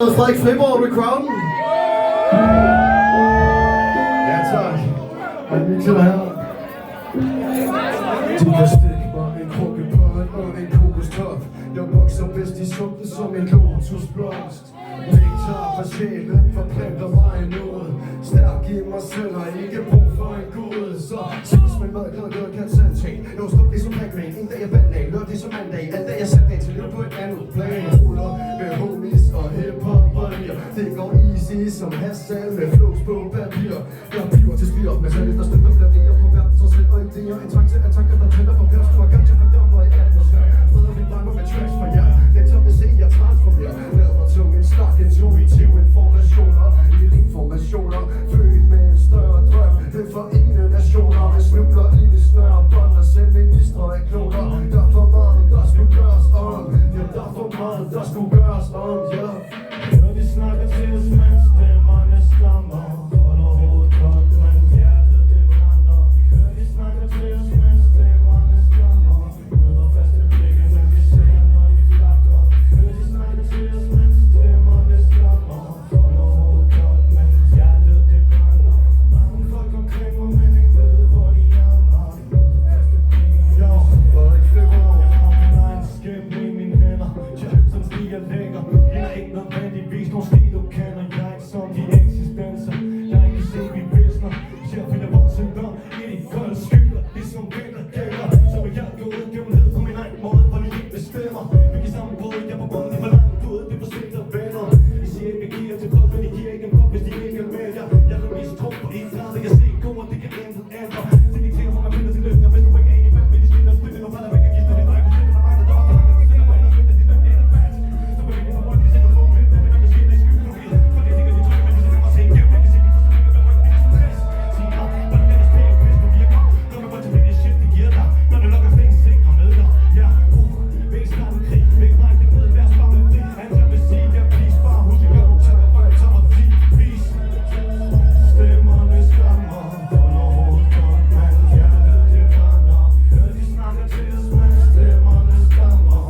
Frederik Friborg ved crowden. Ja tak. Og lige til her. Du kan stikke mig en krukkebrød og en kokostop. Jeg vokser bedst i sumpen som en lotusblomst. Nektar fra sjælen forplanter mig noget. Stærk i mig selv og ikke brug for en gud. Så synes man mad, glad kan tage ting. Jeg var stået ligesom Pac-Man. En dag jeg vandt af, lørdag som mandag. Alt dag jeg satte af til liv på et andet plan. Ruller med homies og hiphop. Det går easy som hasal med flows på papir. Jeg bliver til spir, men selv der støtter flere på verden så selv og idéer. En trang til at tanker, der tænder for pers. Du har gang til at fordømme i atmosfære. Spreder mit lange med tracks for jer. Lektor vil se, jeg transformerer. Lader tungen snak intuitiv informationer. I informationer, født med en større drøm. Det forener nationer. Vi snubler ind i snøre bånd og selv ministre af kloner. Der er for meget, der skulle gøres om. Ja, der er for meget, der skulle gøres om. Ja. Når de snakker til os, mens stemmerne stammer. Holder hovedet koldt, men hjertet det brænder. Hør de snakker til os, mens stemmerne stammer. Møder faste blikke, men vi ser når de flakker. Hør de snakker til os, mens stemmerne stammer. Holder hovedet koldt, men hjertet det brænder. Mange folk omkring mig, men ikke ved hvor de jammer. Møder faste blikke, Jo, Frederik Friborg. jeg har min egen skæbne i mine hænder. Som stiger længere. Jeg er ikke nødvendigvis nogen sti, du kender. Jeg er ikke som de eksistenser. Jeg ikke se, vi visner. Jeg finder voldsomt om i de kolde skyer. Ligesom vinder gælder. Så vil jeg gå ud gennem ned på min egen måde, hvor de ikke bestemmer. Vi kan sammen på, jeg er på bunden, de var langt ud. Det er for sent at venner. I siger ikke, vi giver til folk, men de giver ikke en pop, hvis de ikke er med. Jeg vil vise tro på en grad, jeg ser gå, og det kan intet ændre. Så de tænker, hvor man finder sin lykke, og hvis du ikke er enig, hvem vil de spille og spille? Og falder væk og give spille, når jeg kan spille, når mig, der er for mange, der stiller på en og spiller, de dømte, det er der fast. Så vil vi få rundt, de sætter på, men det er der sker, det er skyld, for det er de trykker, men de sætter mig til en gæv, jeg kan se, de koster ikke, og der er stress. Sig ja, hvordan er det spæk, hvis du virker? Når man går til det shit, det giver dig. Når det lukker fængsel, sikrer med dig. Ja, væk starte en krig, væk bræk det ned, lad os bare med fri. Alt jeg vil sige, jeg please, bare husk, jeg gør nogle tager, for jeg tager mig fri. Peace. Stemmerne stammer, holder hovedet godt, men hjertet det brænder. Hør de snakker til os, men stemmerne stammer.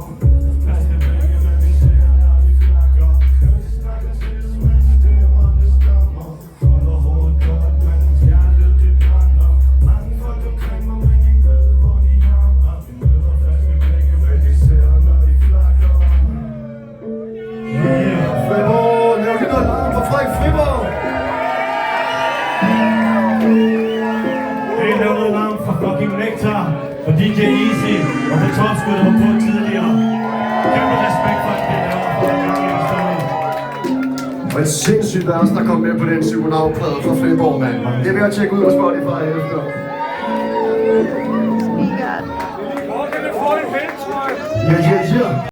Faste vægge, men vi ser, når de flakker. Hør de snakker til os, men stemmerne stammer. Holder hovedet godt, men hjertet det brænder. Mange folk omkring mig, men ikke ved, hvor de jammer. Møder faste vægge, men vi ser, når de flakker. Friborg, lav lige noget larm for Frederik Friborg. Hey, lav noget larm for fucking Nektar og DJ Easy og for Topskud, der var på tidligere. Kæmpe respekt for alt det der for den gang i historien. Og et sindssygt vers, der kom med på den 7-navnplade fra Friborg, mand. Det vil jeg tjekke ud på Spotify efter. Hvor kan vi få en ven, tror jeg? Ja.